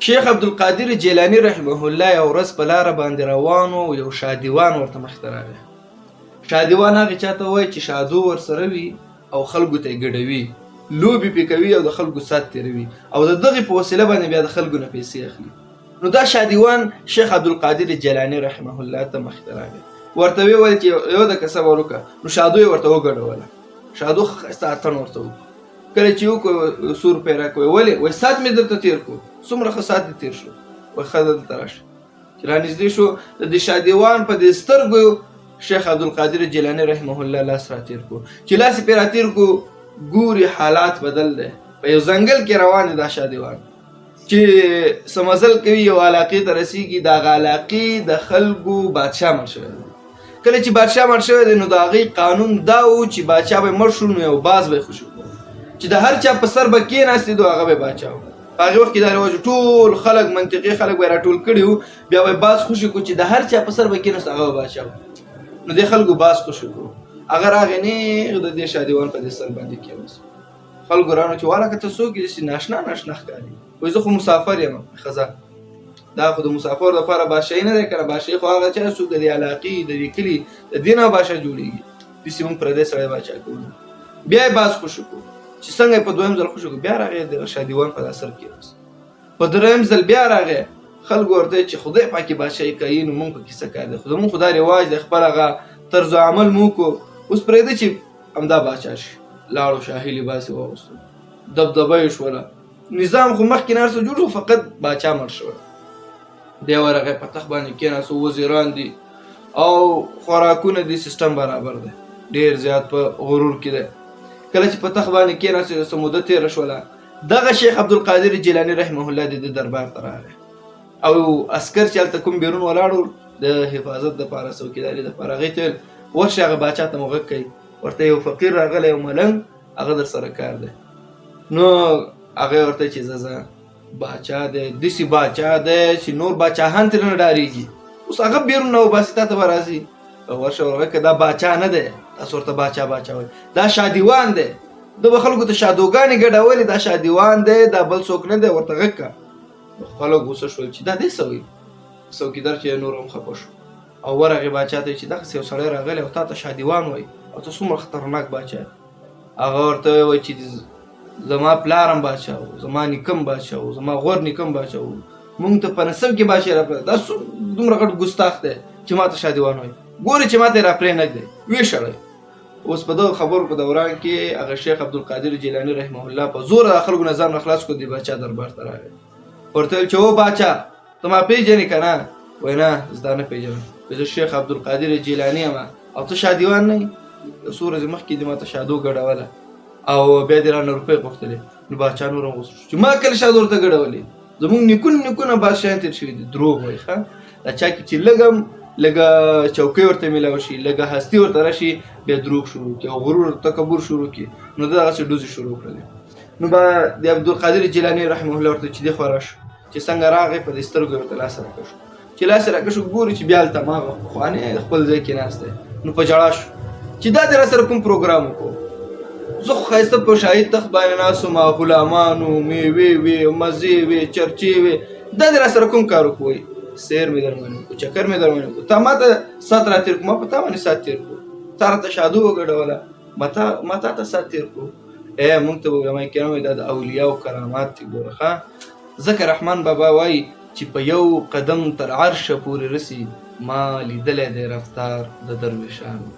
شیخ عبدالقادر جیلاني رحمه الله یو ورځ په لاره باندې روان و، یو شادیوان ورته مخته راغی. شادیوان هغې چاته وایي چې شادو ورسره وي او خلکو ته یې ګډوي، لوبې پې کوي او د خلکو سات تېروي او د دغې په وسیله باندې بیا د خلکو نه پیسې اخلي. نو دا شادیوان شیخ عبدالقادر جیلاني رحمه الله ته مخته راغی، ورته ویې ویل چې یو د کسب وکړه. نو شادو یې ورته وګډوله. شادو ښایسته اتڼ ورته وکړو. کله چې وکړو 100 روپۍ راکوي. ولې؟ وایي سات مې درته تېر کړو. څومره ښه سات دې تېر شو. وایي ښه دلته راشه. چې رانږدې شو د دې شادیوان په دې سترګو شیخ عبدالقادر جیلاني رحمه الله لاس راتېر کړو. چې لاس یې پرې راتېر کړو ګوري حالات بدل دی. په یو ځنګل کې روان دی دا شادیوان چې څه مزل کوي، یو علاقې ته رسېږي. د هغه علاقې د خلکو بادشاه مړ شوی دی. کله چې بادشاه مړ شوی دی نو د هغې قانون دا و چې بادشاه به مړ شو نو یو باز به یې خوشي کړو چې د هر چا په سر به کېناستېدو هغه به بادشاه و. په هغې وخت کې دا رواج ټول خلک منطقي خلک به یې راټول کړي وو، بیا به یې باز خوشي کړو چې د هر چا په سر به کېناست هغه به بادشاه و. نو دې خلکو باز خوشي کړو. هغه راغی نیغ د دې شادیوان په دې سر باندې کېناست. خلکو رانو چې واله که ته څوک یې؟ داسې ناشنا ناشنا ښکاري. وایي زه خو مسافر یم. ښځه دا خو د مسافر لپاره بادشاهي نه دی که نه، بادشاهي خو هغه چا څوک د دې علاقې د دې کلي د دې نه بادشاه جوړېږي. داسې موږ پردی سړی بادشاه کوو. بیا یې باز خوشي کړو چې څنګه یې په دویم ځل خوشي کړو. بیا راغی د شادیوان په دا سر کېناست. په درېیم ځل بیا راغی. خلکو ورته ویل چې خدای پاکې بادشاهي کوي نو موږ پکې څه کار دی، خو زموږ خو دا رواج دی، خپل هغه طرز عمل مو وکړو. اوس پرېږده چې همدا بادشاه شي. لاړو شاهي لباس یې واغوستو، دبدبه یې شوله. نظام خو مخکې نه هر څه جوړ شو، فقط بادشاه مړ شوی. دی ورغی په تخت باندې کېناست، وزیران دي او خوراکونه دي، سیستم برابر دی، ډېر زیات په غرور کې دی. کله چې په تخت باندې کېناست څه موده تېره شوله، دغه شیخ عبدالقادر جیلاني رحمه الله د ده دربار ته راغی او عسکر چې هلته کوم بیرون ولاړ د حفاظت دپاره څوکیداري دپاره، هغې ته ویل ورشئ هغه باچا ته مو غږ کوي، ورته یو فقیر راغلی یو ملنګ هغه در سره کار دی. نو هغې ورته چې ځه باچا دی، داسې باچا دی چې نور باچاهان ترې نه ډارېږي. اوس هغه بیرون نه وباسي تا ته به راځي. ورشه ورغی که دا باچا نه دی، تاسو ورته باچا باچا وایي، دا شادیوان دی، ده به خلکو ته شادوګانې ګډولې، دا شادیوان دی، دا بل څوک نه دی، ورته غږ کړه. خلک غوسه شول چې دا دی څه وایي. څوکیدار چې نور هم خفه شو او ورغې باچا ته چې دغسې یو سړی راغلی او تا ته شادیوان وایي او ته څومره خطرناک باچا یې. هغه ورته ووایي چې زما پلار هم باچا و، زما نیکه هم باچا و، زما غور نیکه هم باچا و، مونږ ته په نسب کې باچا راپرېږدي. دا دومره غټ ګستاخ دی چې ما ته شادیوان وایي. ګورې چې ما ته یې راپرېنږدی ویې شړی. اوس په دغه خبرو په دوران کې هغه شیخ عبدالقادر جیلاني رحمه الله په زوره د خلکو نه ځان راخلاص کړو، د باچا دربار ته راغی. ورته ویل چې او باچا ته ما پېژنې که نه؟ وایي نه زه دا نه پېژنم، زه شیخ عبدالقادر جیلاني یم او ته شادیوان نه یې. یو څو ورځې مخکې دې ما ته شادو ګډوله او بیا دې رانه روپۍ غوښتلې. نو باچا نور هم غوسه شو چې ما کله شادو ورته ګډولې؟ زموږ نیکونه بادشاهان تېر شوي دي. دروغ وایي. ښه دا چا کې چې لږه چوکۍ ورته میلاو شي، لږه هستي ورته راشي، بیا دروغ شروع کړي او غرور تکبر شروع کړي، نو ده دغسې ډوزې شروع کړلې. نو به د عبدالقادر جیلاني رحمه الله ورته چې دې خوا راشه، چې څنګه راغی په دې سترګو یې ورته لاس راکړ شو. چې لاس یې راکړ شو ګوري چې بیا هلته هماغه پخوانی خپل ځای کې ناست دی. نو په ژړا شو چې دا دې را سره کوم پروګرام وکړو؟ زه خو ښایسته په شاهي تخت باندې ناست وم، غلامانو میوې وې، مزې وې، چرچې وې، دا دې را سره کوم کار وکړو؟ سیر مې در باندې وکړو، چکر مې در باندې وکړو، تا ما ته سات را تېر کړو، ما په تا باندې سات تېر کړو، تا راته شادو وګډوله، ما تا ته سات تېر کړو. مونږ ته به علمای کرام وایي دا د اولیاو کرامات دي. ګوره ښه ځکه رحمان بابا وایي چې په یو قدم تر عرشه پورې رسي، ما لیدلی دی رفتار د درویشانو.